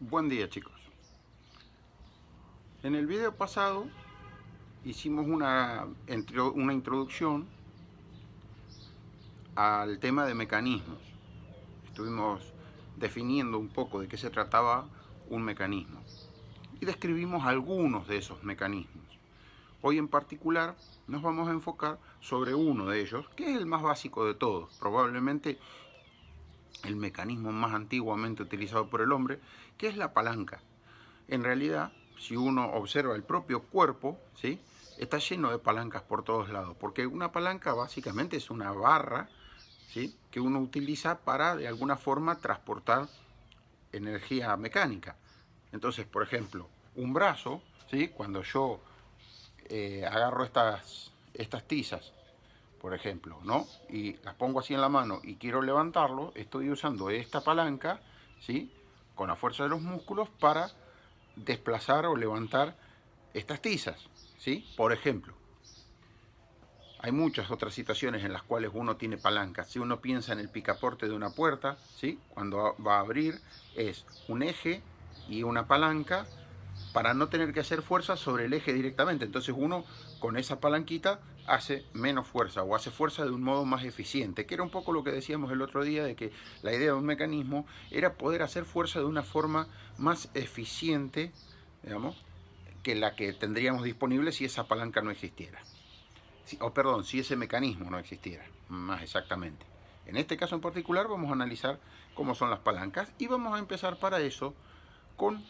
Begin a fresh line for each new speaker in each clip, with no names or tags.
Buen día, chicos. En el video pasado hicimos una introducción al tema de mecanismos. Estuvimos definiendo un poco de qué se trataba un mecanismo y describimos algunos de esos mecanismos. Hoy en particular nos vamos a enfocar sobre uno de ellos, que es el más básico de todos, probablemente el mecanismo más antiguamente utilizado por el hombre, que es la palanca. En realidad, si uno observa el propio cuerpo, ¿sí?, está lleno de palancas por todos lados, porque una palanca básicamente es una barra, ¿sí?, que uno utiliza para de alguna forma transportar energía mecánica. Entonces, por ejemplo, un brazo, ¿sí?, cuando yo agarro estas tizas, por ejemplo, ¿no?, y las pongo así en la mano y quiero levantarlo, estoy usando esta palanca, ¿sí?, con la fuerza de los músculos para desplazar o levantar estas tizas, ¿sí? Por ejemplo, hay muchas otras situaciones en las cuales uno tiene palancas. Si uno piensa en el picaporte de una puerta, ¿sí?, cuando va a abrir es un eje y una palanca para no tener que hacer fuerza sobre el eje directamente. Entonces uno con esa palanquita hace menos fuerza o hace fuerza de un modo más eficiente, que era un poco lo que decíamos el otro día, de que la idea de un mecanismo era poder hacer fuerza de una forma más eficiente, digamos, que la que tendríamos disponible si esa palanca no existiera. Si ese mecanismo no existiera, más exactamente. En este caso en particular vamos a analizar cómo son las palancas y vamos a empezar para eso con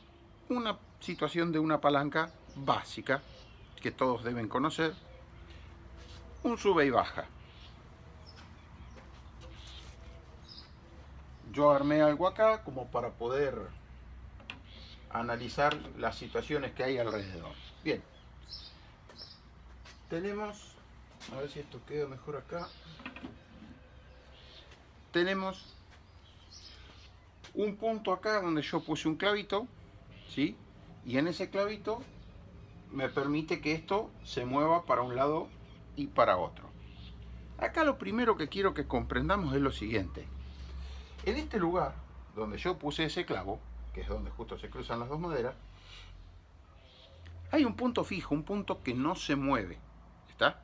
una situación de una palanca básica que todos deben conocer, un sube y baja. Yo armé algo acá como para poder analizar las situaciones que hay alrededor. Bien, tenemos, a ver si esto queda mejor acá, tenemos un punto acá donde yo puse un clavito, ¿sí?, y en ese clavito me permite que esto se mueva para un lado y para otro. Acá lo primero que quiero que comprendamos es lo siguiente. En este lugar donde yo puse ese clavo, que es donde justo se cruzan las dos maderas, hay un punto fijo, un punto que no se mueve. ¿Está?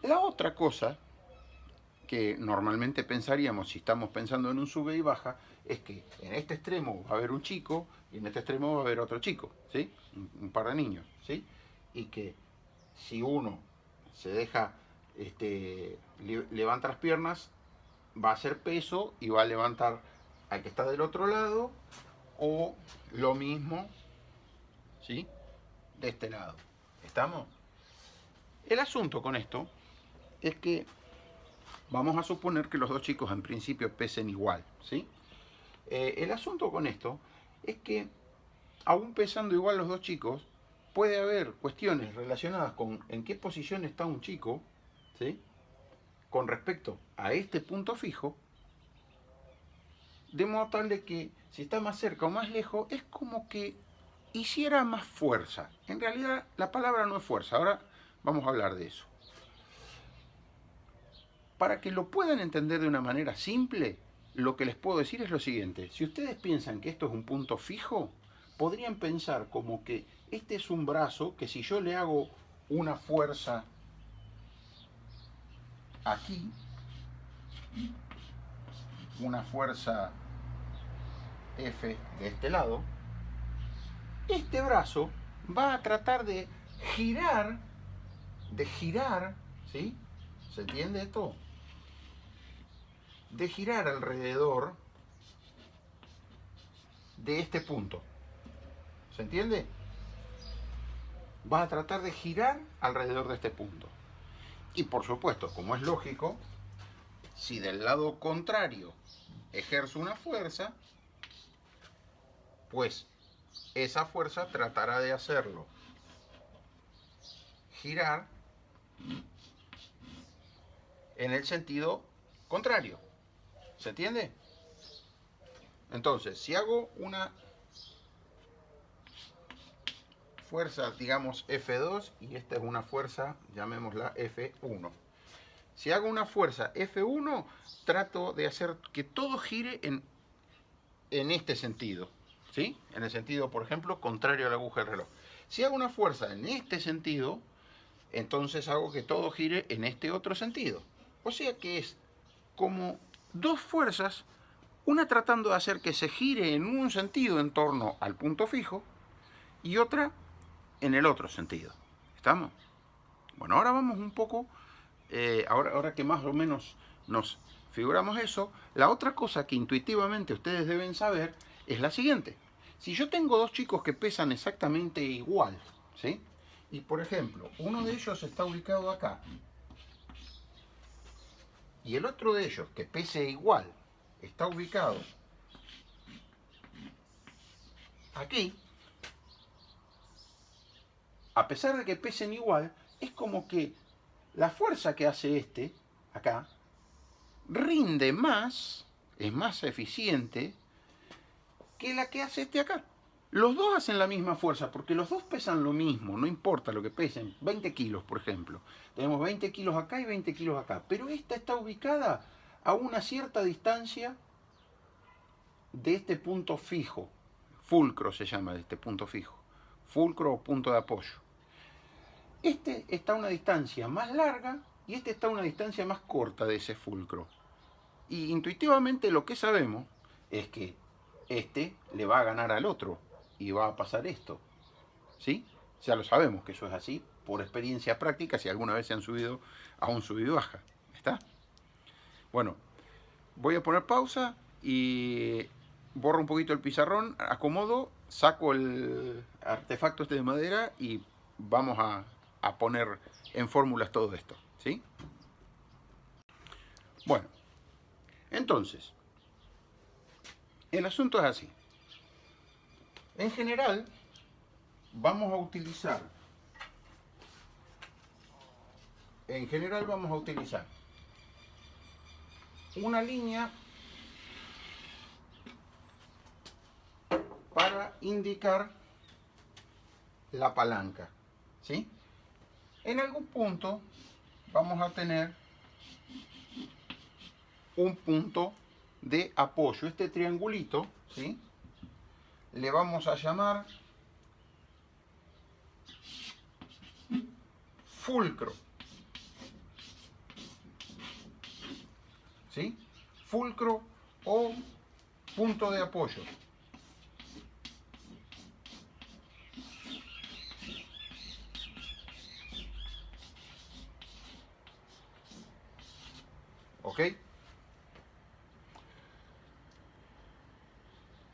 La otra cosa que normalmente pensaríamos si estamos pensando en un sube y baja es que en este extremo va a haber un chico y en este extremo va a haber otro chico, ¿sí?, un par de niños, ¿sí?, y que si uno se deja levanta las piernas, va a hacer peso y va a levantar al que está del otro lado, o lo mismo, ¿sí?, de este lado. ¿Estamos? El asunto con esto es que vamos a suponer que los dos chicos en principio pesen igual, ¿sí? El asunto con esto es que, aún pesando igual los dos chicos, puede haber cuestiones relacionadas con en qué posición está un chico, ¿sí?, con respecto a este punto fijo, de modo tal de que si está más cerca o más lejos, es como que hiciera más fuerza. En realidad la palabra no es fuerza, ahora vamos a hablar de eso. Para que lo puedan entender de una manera simple, lo que les puedo decir es lo siguiente. Si ustedes piensan que esto es un punto fijo, podrían pensar como que este es un brazo que si yo le hago una fuerza aquí, una fuerza F de este lado, este brazo va a tratar de girar, ¿sí? ¿Se entiende esto? De girar alrededor de este punto. ¿Se entiende? Va a tratar de girar alrededor de este punto. Y por supuesto, como es lógico, si del lado contrario ejerzo una fuerza, pues esa fuerza tratará de hacerlo girar en el sentido contrario. ¿Se entiende? Entonces, si hago una fuerza, digamos F2, y esta es una fuerza, llamémosla F1. Si hago una fuerza F1, trato de hacer que todo gire en en este sentido, ¿sí? En el sentido, por ejemplo, contrario a la aguja del reloj. Si hago una fuerza en este sentido, entonces hago que todo gire en este otro sentido. O sea que es como dos fuerzas, una tratando de hacer que se gire en un sentido en torno al punto fijo y otra en el otro sentido. ¿Estamos? Bueno, ahora vamos un poco, ahora que más o menos nos figuramos eso, la otra cosa que intuitivamente ustedes deben saber es la siguiente. Si yo tengo dos chicos que pesan exactamente igual, ¿sí? Y por ejemplo, uno de ellos está ubicado acá y el otro de ellos, que pese igual, está ubicado aquí, a pesar de que pesen igual, es como que la fuerza que hace este, acá, rinde más, es más eficiente que la que hace este acá. Los dos hacen la misma fuerza, porque los dos pesan lo mismo, no importa lo que pesen, 20 kilos por ejemplo. Tenemos 20 kilos acá y 20 kilos acá, pero esta está ubicada a una cierta distancia de este punto fijo. Fulcro se llama de este punto fijo. Fulcro o punto de apoyo. Este está a una distancia más larga y este está a una distancia más corta de ese fulcro. Y intuitivamente lo que sabemos es que este le va a ganar al otro y va a pasar esto. ¿Sí? Ya lo sabemos que eso es así por experiencia práctica si alguna vez se han subido a un sub y baja. ¿Está? Bueno, voy a poner pausa y borro un poquito el pizarrón, acomodo, saco el artefacto este de madera y vamos a poner en fórmulas todo esto. ¿Sí? Bueno, entonces, el asunto es así. En general, vamos a utilizar una línea para indicar la palanca, ¿sí? En algún punto vamos a tener un punto de apoyo. Este triangulito, ¿sí? Le vamos a llamar fulcro, ¿sí? Fulcro o punto de apoyo. ¿Ok?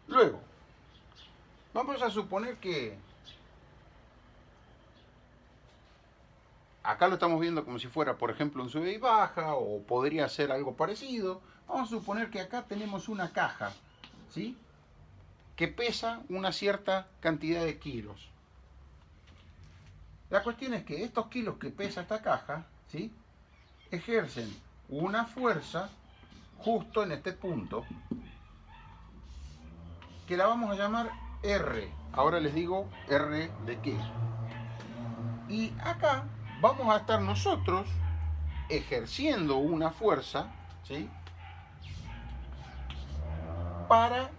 Luego, vamos a suponer que acá lo estamos viendo como si fuera, por ejemplo, un sube y baja, o podría ser algo parecido. Vamos a suponer que acá tenemos una caja, ¿sí? Que pesa una cierta cantidad de kilos. La cuestión es que estos kilos que pesa esta caja, ¿sí? Ejercen una fuerza justo en este punto, que la vamos a llamar R. Ahora les digo R de qué. Y acá vamos a estar nosotros ejerciendo una fuerza, ¿sí? Para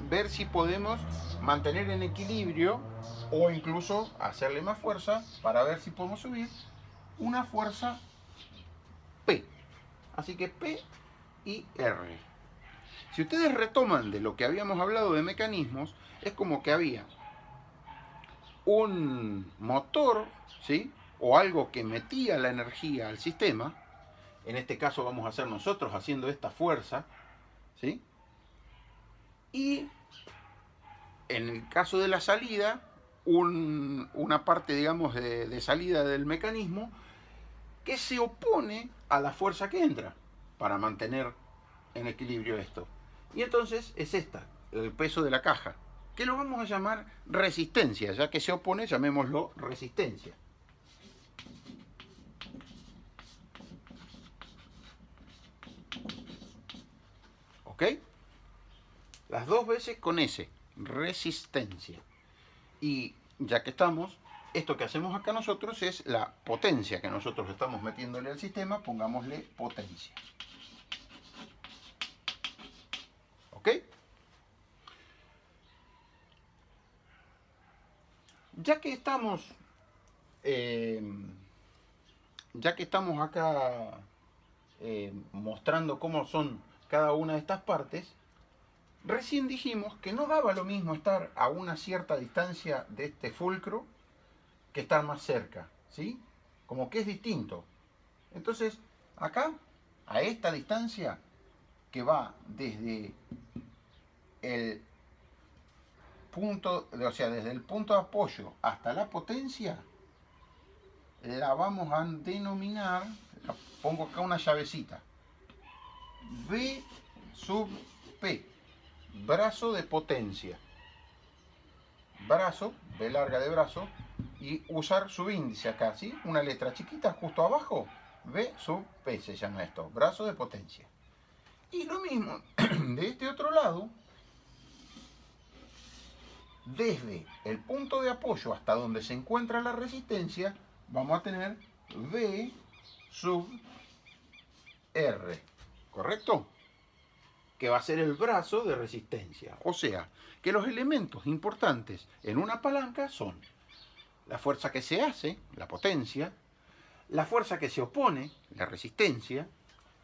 ver si podemos mantener en equilibrio o incluso hacerle más fuerza para ver si podemos subir una fuerza P. Así que P y R. Si ustedes retoman de lo que habíamos hablado de mecanismos, es como que había un motor, ¿sí? O algo que metía la energía al sistema. En este caso vamos a ser nosotros haciendo esta fuerza, ¿sí? Y en el caso de la salida, una parte, digamos, de salida del mecanismo que se opone a la fuerza que entra para mantener en equilibrio esto. Y entonces es esta, el peso de la caja, que lo vamos a llamar resistencia, ya que se opone, llamémoslo resistencia. ¿Ok? Las dos veces con S, resistencia. Y ya que estamos, esto que hacemos acá nosotros es la potencia que nosotros estamos metiéndole al sistema, pongámosle potencia. ¿Ok? Ya que estamos, acá mostrando cómo son cada una de estas partes, recién dijimos que no daba lo mismo estar a una cierta distancia de este fulcro que estar más cerca, ¿sí? Como que es distinto. Entonces, acá, a esta distancia, que va desde el punto, o sea, desde el punto de apoyo hasta la potencia, la vamos a denominar, pongo acá una llavecita, B sub P, brazo de potencia. Brazo, B larga de brazo, y usar subíndice acá, ¿sí? Una letra chiquita justo abajo, B sub P se llama esto, brazo de potencia. Y lo mismo de este otro lado, desde el punto de apoyo hasta donde se encuentra la resistencia, vamos a tener V sub R, ¿correcto? Que va a ser el brazo de resistencia. O sea, que los elementos importantes en una palanca son la fuerza que se hace, la potencia, la fuerza que se opone, la resistencia,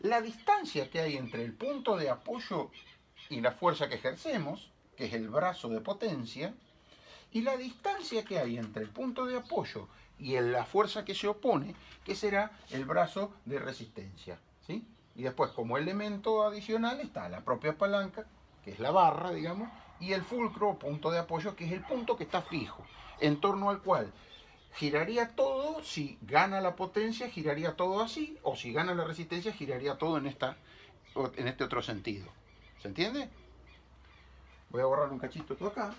la distancia que hay entre el punto de apoyo y la fuerza que ejercemos, que es el brazo de potencia, y la distancia que hay entre el punto de apoyo y la fuerza que se opone, que será el brazo de resistencia, ¿sí? Y después, como elemento adicional, está la propia palanca, que es la barra, digamos, y el fulcro o punto de apoyo, que es el punto que está fijo, en torno al cual giraría todo. Si gana la potencia, giraría todo así, o si gana la resistencia, giraría todo en este otro sentido. ¿Se entiende? Voy a borrar un cachito todo acá.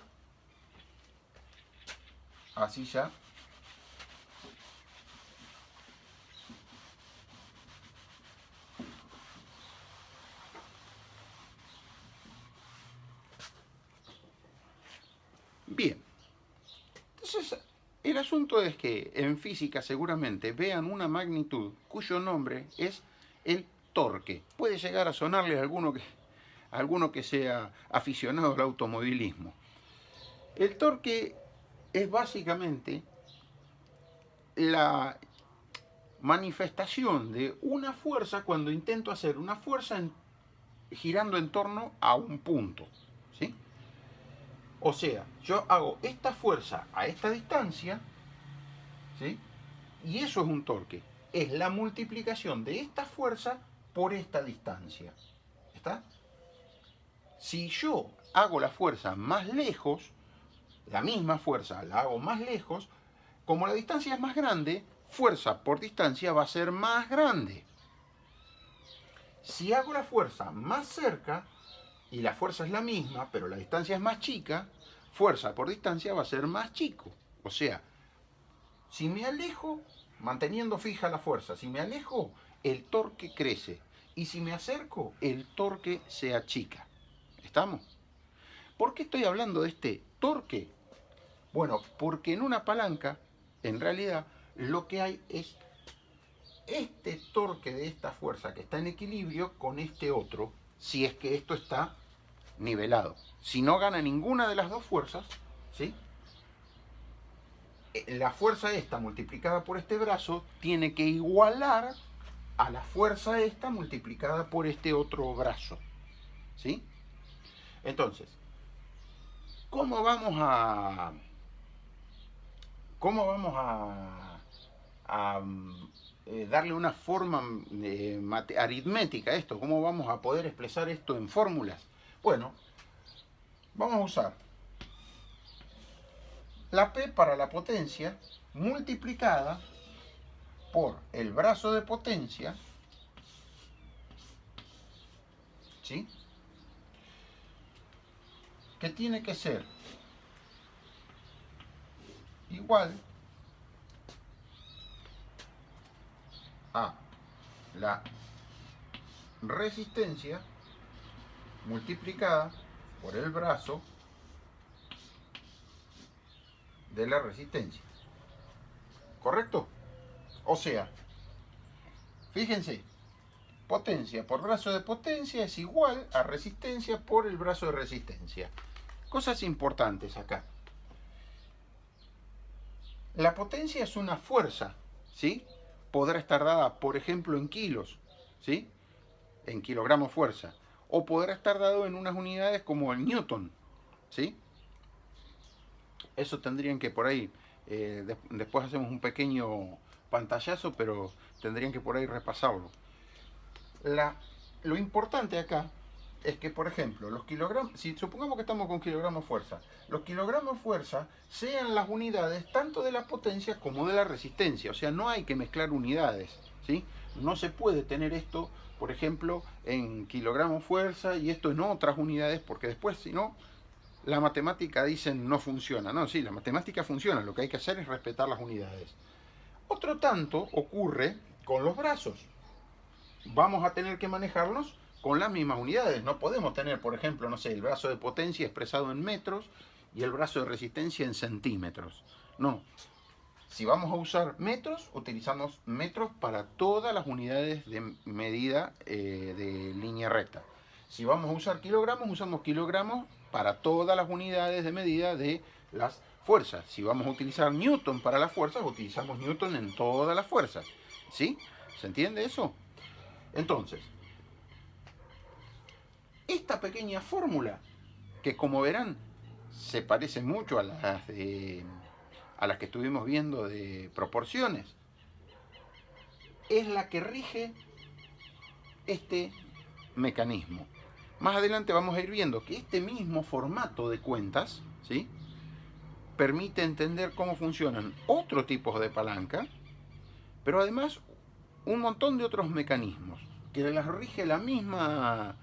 Así ya. Bien. Entonces, el asunto es que en física seguramente vean una magnitud cuyo nombre es el torque. Puede llegar a sonarle a alguno que sea aficionado al automovilismo. El torque es básicamente la manifestación de una fuerza cuando intento hacer una fuerza girando en torno a un punto, ¿sí? O sea, yo hago esta fuerza a esta distancia, ¿sí? Y eso es un torque. Es la multiplicación de esta fuerza por esta distancia. ¿Está? Si yo hago la fuerza más lejos, la misma fuerza la hago más lejos, como la distancia es más grande, fuerza por distancia va a ser más grande. Si hago la fuerza más cerca, y la fuerza es la misma, pero la distancia es más chica, fuerza por distancia va a ser más chico. O sea, si me alejo, manteniendo fija la fuerza, si me alejo, el torque crece. Y si me acerco, el torque se achica. ¿Estamos? ¿Por qué estoy hablando de este torque? Bueno, porque en una palanca, en realidad, lo que hay es este torque de esta fuerza que está en equilibrio con este otro, si es que esto está nivelado. Si no gana ninguna de las dos fuerzas, ¿sí? La fuerza esta multiplicada por este brazo tiene que igualar a la fuerza esta multiplicada por este otro brazo, ¿sí? Entonces, ¿cómo vamos a darle una forma aritmética a esto? ¿Cómo vamos a poder expresar esto en fórmulas? Bueno, vamos a usar la P para la potencia multiplicada por el brazo de potencia, ¿sí? Que tiene que ser igual a la resistencia multiplicada por el brazo de la resistencia. ¿Correcto? O sea, fíjense, potencia por brazo de potencia es igual a resistencia por el brazo de resistencia. Cosas importantes acá. La potencia es una fuerza, ¿sí? Podrá estar dada, por ejemplo, en kilos, ¿sí? En kilogramos fuerza. O podrá estar dado en unas unidades como el newton, ¿sí? Eso tendrían que por ahí, después hacemos un pequeño pantallazo, pero tendrían que por ahí repasarlo. La, lo importante acá es que, por ejemplo, los kilogramos, si supongamos que estamos con kilogramos fuerza, los kilogramos fuerza sean las unidades tanto de la potencia como de la resistencia. O sea, no hay que mezclar unidades, ¿sí? No se puede tener esto, por ejemplo, en kilogramos fuerza y esto en otras unidades, porque después, si no, la matemática dicen no funciona. No, sí, la matemática funciona, lo que hay que hacer es respetar las unidades. Otro tanto ocurre con los brazos. Vamos a tener que manejarlos con las mismas unidades. No podemos tener, por ejemplo, no sé, el brazo de potencia expresado en metros y el brazo de resistencia en centímetros. No. Si vamos a usar metros, utilizamos metros para todas las unidades de medida de línea recta. Si vamos a usar kilogramos, usamos kilogramos para todas las unidades de medida de las fuerzas. Si vamos a utilizar newton para las fuerzas, utilizamos newton en todas las fuerzas. ¿Sí? ¿Se entiende eso? Entonces, esta pequeña fórmula, que como verán, se parece mucho a las que estuvimos viendo de proporciones, es la que rige este mecanismo. Más adelante vamos a ir viendo que este mismo formato de cuentas, ¿sí?, permite entender cómo funcionan otros tipos de palanca, pero además un montón de otros mecanismos que las rige la misma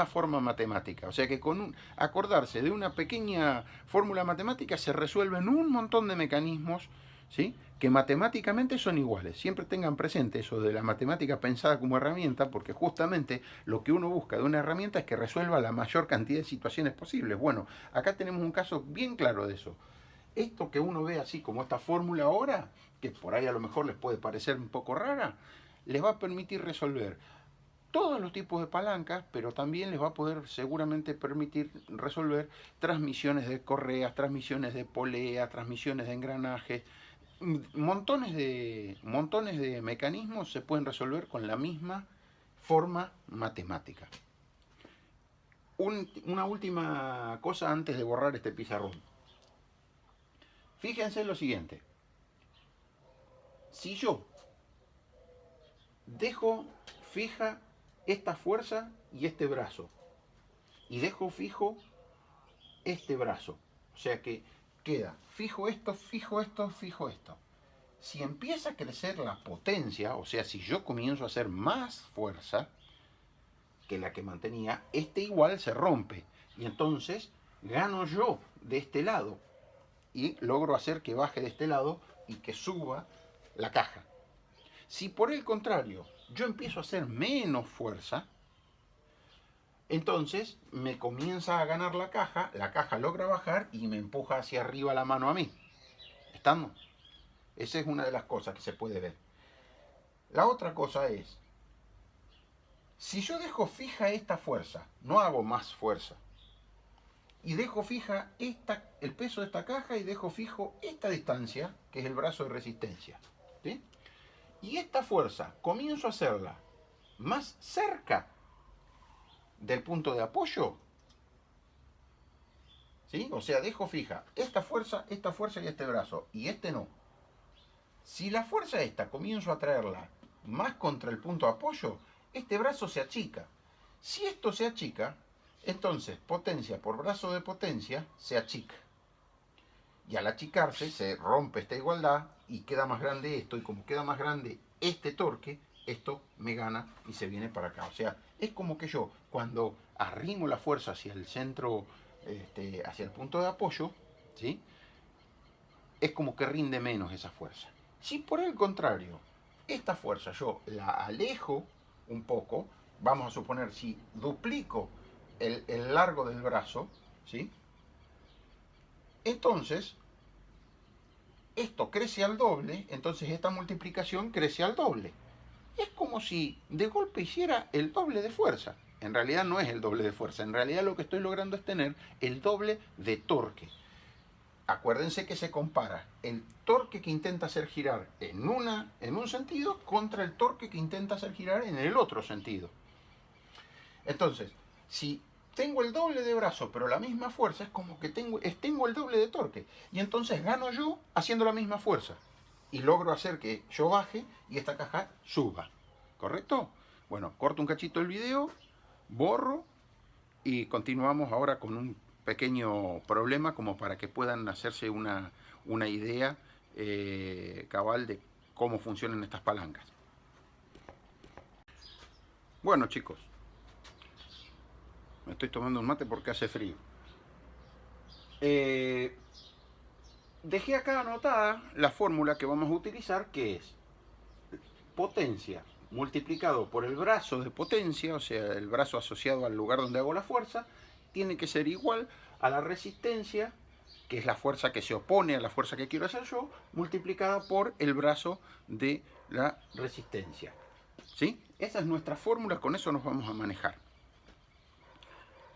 forma matemática. O sea que con acordarse de una pequeña fórmula matemática se resuelven un montón de mecanismos, ¿sí?, que matemáticamente son iguales. Siempre tengan presente eso de la matemática pensada como herramienta, porque justamente lo que uno busca de una herramienta es que resuelva la mayor cantidad de situaciones posibles. Bueno, acá tenemos un caso bien claro de eso. Esto que uno ve así como esta fórmula ahora, que por ahí a lo mejor les puede parecer un poco rara, les va a permitir resolver todos los tipos de palancas, pero también les va a poder seguramente permitir resolver transmisiones de correas, transmisiones de poleas, transmisiones de engranajes. Montones de mecanismos se pueden resolver con la misma forma matemática. Una última cosa antes de borrar este pizarrón. Fíjense en lo siguiente. Si yo dejo fija esta fuerza y este brazo, y dejo fijo este brazo, o sea que queda fijo esto, fijo esto, fijo esto. Si empieza a crecer la potencia, o sea, si yo comienzo a hacer más fuerza que la que mantenía, este igual se rompe. Y entonces gano yo de este lado y logro hacer que baje de este lado y que suba la caja. Si por el contrario yo empiezo a hacer menos fuerza, entonces me comienza a ganar la caja logra bajar y me empuja hacia arriba la mano a mí. ¿Estamos? Esa es una de las cosas que se puede ver. La otra cosa es, si yo dejo fija esta fuerza, no hago más fuerza, y dejo fija el peso de esta caja y dejo fijo esta distancia, que es el brazo de resistencia, ¿sí?, y esta fuerza comienzo a hacerla más cerca del punto de apoyo, ¿sí?, o sea, dejo fija esta fuerza y este brazo, y este no. Si la fuerza esta comienzo a traerla más contra el punto de apoyo, este brazo se achica. Si esto se achica, entonces potencia por brazo de potencia se achica. Y al achicarse se rompe esta igualdad y queda más grande esto, y como queda más grande este torque, esto me gana y se viene para acá. O sea, es como que yo cuando arrimo la fuerza hacia el centro, hacia el punto de apoyo, ¿sí?, es como que rinde menos esa fuerza. Si por el contrario, esta fuerza yo la alejo un poco, vamos a suponer si duplico el largo del brazo, ¿sí?, entonces esto crece al doble, entonces esta multiplicación crece al doble. Es como si de golpe hiciera el doble de fuerza. En realidad no es el doble de fuerza, en realidad lo que estoy logrando es tener el doble de torque. acuérdense que se compara el torque que intenta hacer girar en un sentido contra el torque que intenta hacer girar en el otro sentido. Entonces, si tengo el doble de brazo pero la misma fuerza, es como que tengo el doble de torque. Y entonces gano yo haciendo la misma fuerza. Y logro hacer que yo baje y esta caja suba. ¿Correcto? Bueno, corto un cachito el video, borro y continuamos ahora con un pequeño problema como para que puedan hacerse una idea cabal de cómo funcionan estas palancas. Bueno, chicos, me estoy tomando un mate porque hace frío. Dejé acá anotada la fórmula que vamos a utilizar, que es potencia multiplicado por el brazo de potencia, o sea, el brazo asociado al lugar donde hago la fuerza, tiene que ser igual a la resistencia, que es la fuerza que se opone a la fuerza que quiero hacer yo, multiplicada por el brazo de la resistencia. ¿Sí? Esa es nuestra fórmula, con eso nos vamos a manejar.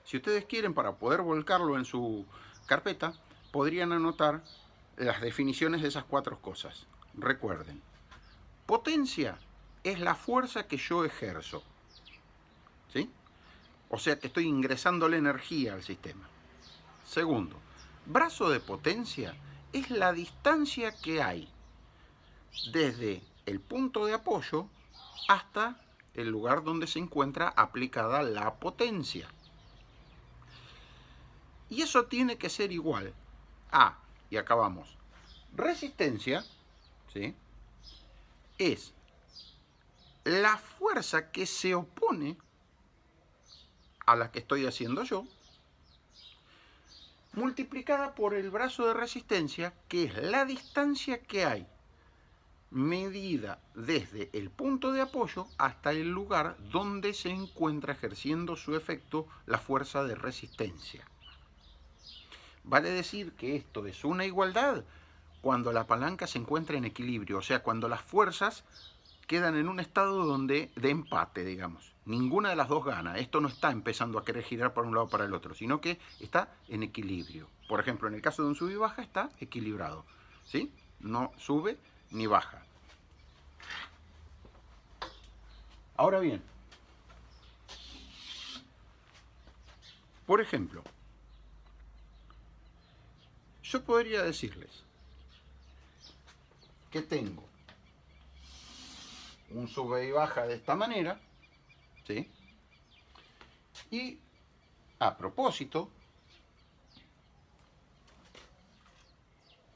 Si ustedes quieren, para poder volcarlo en su carpeta, podrían anotar las definiciones de esas cuatro cosas. Recuerden, potencia es la fuerza que yo ejerzo. ¿Sí? O sea que estoy ingresando la energía al sistema. Segundo, brazo de potencia es la distancia que hay desde el punto de apoyo hasta el lugar donde se encuentra aplicada la potencia. Y eso tiene que ser igual a, y acabamos, resistencia, ¿sí?, es la fuerza que se opone a la que estoy haciendo yo, multiplicada por el brazo de resistencia, que es la distancia que hay medida desde el punto de apoyo hasta el lugar donde se encuentra ejerciendo su efecto la fuerza de resistencia. Vale decir que esto es una igualdad cuando la palanca se encuentra en equilibrio, o sea, cuando las fuerzas quedan en un estado de empate, digamos. Ninguna de las dos gana. Esto no está empezando a querer girar para un lado o para el otro, sino que está en equilibrio. Por ejemplo, en el caso de un sub y baja está equilibrado, ¿sí? No sube ni baja. Ahora bien, por ejemplo, yo podría decirles que tengo un sube y baja de esta manera, ¿sí? Y a propósito,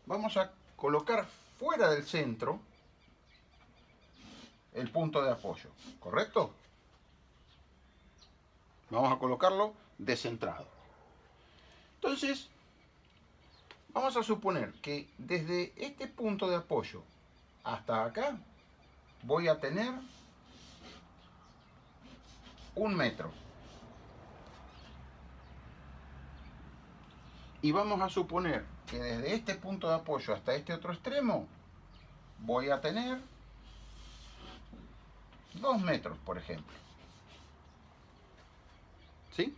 vamos a colocar fuera del centro el punto de apoyo, ¿correcto? Vamos a colocarlo descentrado. Entonces, vamos a suponer que desde este punto de apoyo hasta acá voy a tener 1 metro. Y vamos a suponer que desde este punto de apoyo hasta este otro extremo voy a tener 2 metros, por ejemplo. ¿Sí?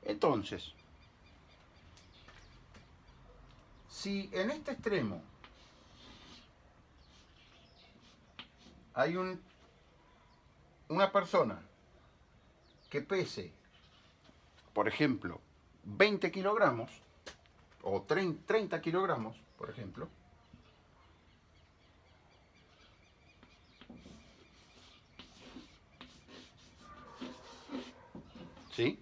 Entonces, si en este extremo hay una persona que pese, por ejemplo, 20 kilogramos o 30 kilogramos, por ejemplo, ¿sí?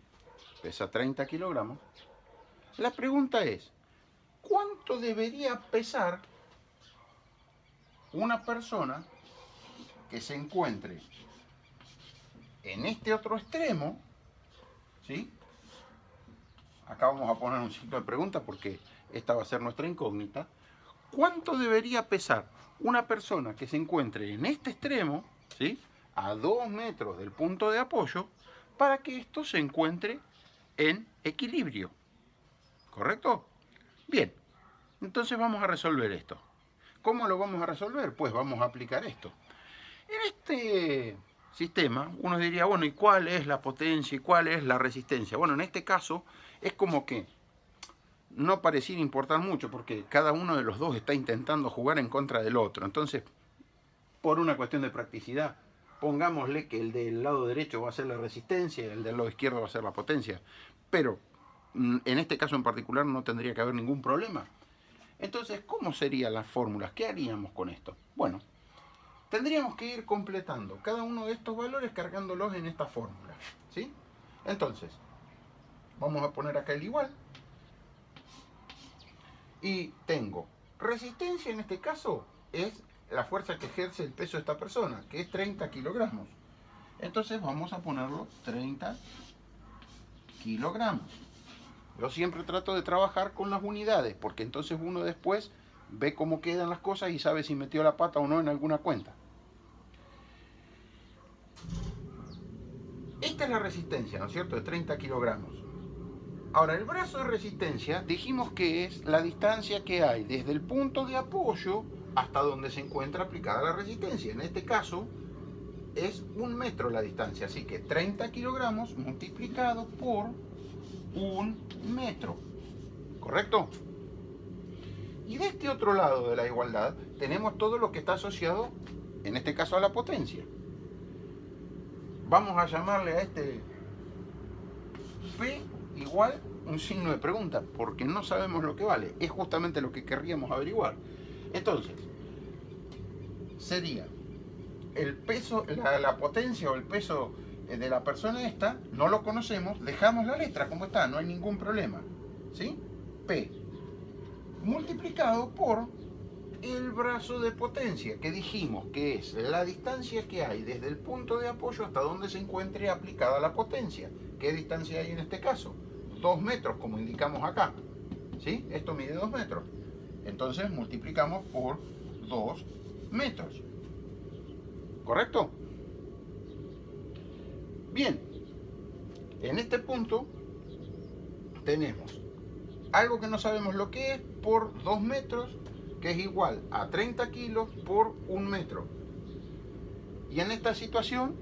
Pesa 30 kilogramos. La pregunta es, ¿cuánto debería pesar una persona que se encuentre en este otro extremo? ¿Sí? Acá vamos a poner un signo de pregunta porque esta va a ser nuestra incógnita. ¿Cuánto debería pesar una persona que se encuentre en este extremo, ¿sí?, a 2 metros del punto de apoyo, para que esto se encuentre en equilibrio? ¿Correcto? Bien, entonces vamos a resolver esto. ¿Cómo lo vamos a resolver? Pues vamos a aplicar esto. En este sistema, uno diría, bueno, ¿y cuál es la potencia y cuál es la resistencia? Bueno, en este caso es como que no pareciera importar mucho porque cada uno de los dos está intentando jugar en contra del otro. Entonces, por una cuestión de practicidad, pongámosle que el del lado derecho va a ser la resistencia y el del lado izquierdo va a ser la potencia. Pero en este caso en particular no tendría que haber ningún problema. Entonces, ¿cómo serían las fórmulas? ¿Qué haríamos con esto? Bueno, tendríamos que ir completando cada uno de estos valores cargándolos en esta fórmula, ¿sí? Entonces, vamos a poner acá el igual. Y tengo resistencia, en este caso, es la fuerza que ejerce el peso de esta persona, que es 30 kilogramos. Entonces vamos a ponerlo 30 kilogramos. Yo siempre trato de trabajar con las unidades, porque entonces uno después ve cómo quedan las cosas y sabe si metió la pata o no en alguna cuenta. Esta es la resistencia, ¿no es cierto?, de 30 kilogramos. Ahora, el brazo de resistencia dijimos que es la distancia que hay desde el punto de apoyo hasta donde se encuentra aplicada la resistencia. En este caso es 1 metro la distancia, así que 30 kilogramos multiplicado por 1 metro. ¿Correcto? Y de este otro lado de la igualdad tenemos todo lo que está asociado, en este caso, a la potencia. Vamos a llamarle a este P igual un signo de pregunta, porque no sabemos lo que vale. Es justamente lo que querríamos averiguar. Entonces, sería el peso, la potencia o el peso de la persona esta, no lo conocemos, dejamos la letra como está, no hay ningún problema, ¿sí? P multiplicado por el brazo de potencia, que dijimos que es la distancia que hay desde el punto de apoyo hasta donde se encuentre aplicada la potencia. ¿Qué distancia hay en este caso? 2 metros, como indicamos acá, ¿sí? Esto mide 2 metros. Entonces multiplicamos por 2 metros. ¿Correcto? Bien, en este punto tenemos algo que no sabemos lo que es por 2 metros, que es igual a 30 kilos por 1 metro. Y en esta situación,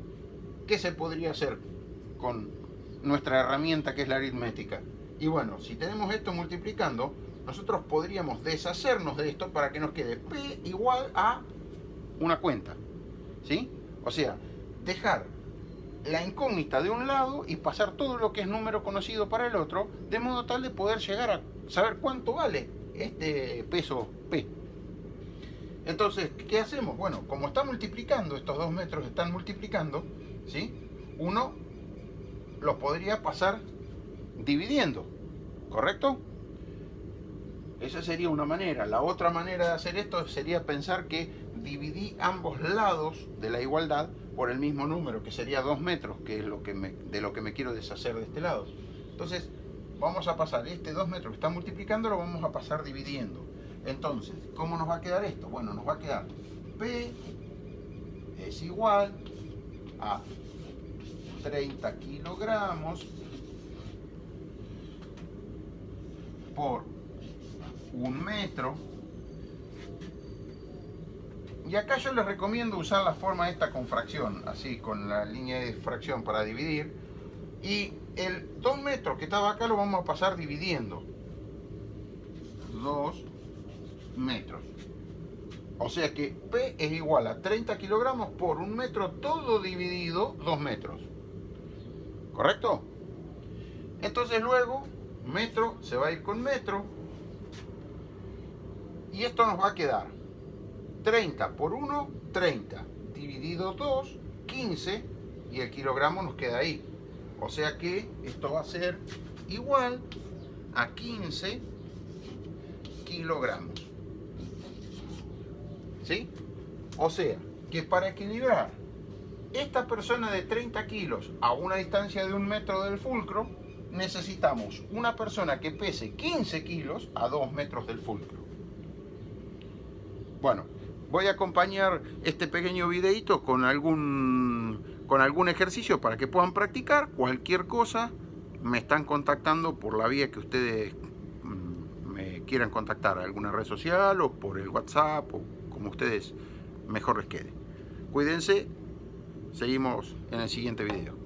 ¿qué se podría hacer con nuestra herramienta que es la aritmética? Y bueno, si tenemos esto multiplicando, nosotros podríamos deshacernos de esto para que nos quede P igual a una cuenta, ¿sí? O sea, dejar la incógnita de un lado y pasar todo lo que es número conocido para el otro, de modo tal de poder llegar a saber cuánto vale este peso P. Entonces, ¿qué hacemos? Bueno, como está multiplicando, estos 2 metros están multiplicando, ¿sí? Uno los podría pasar dividiendo, ¿correcto? Esa sería una manera. La otra manera de hacer esto sería pensar que dividí ambos lados de la igualdad por el mismo número, que sería 2 metros, que es de lo que me quiero deshacer de este lado. Entonces, vamos a pasar este 2 metros que está multiplicando, lo vamos a pasar dividiendo. Entonces, ¿cómo nos va a quedar esto? Bueno, nos va a quedar P es igual a 30 kilogramos por 1 metro. Y acá yo les recomiendo usar la forma esta con fracción, así, con la línea de fracción para dividir. Y el 2 metros que estaba acá lo vamos a pasar dividiendo. 2 metros. O sea que P es igual a 30 kilogramos por 1 metro, todo dividido 2 metros. ¿Correcto? Entonces luego, metro se va a ir con metro. Y esto nos va a quedar 30 por 1, 30. Dividido 2, 15. Y el kilogramo nos queda ahí. O sea que esto va a ser igual a 15 kilogramos. ¿Sí? O sea que para equilibrar esta persona de 30 kilos a una distancia de 1 metro del fulcro, necesitamos una persona que pese 15 kilos a 2 metros del fulcro. Bueno, voy a acompañar este pequeño videito con algún ejercicio para que puedan practicar. Cualquier cosa me están contactando por la vía que ustedes me quieran contactar, alguna red social o por el WhatsApp o como ustedes mejor les quede. Cuídense, seguimos en el siguiente video.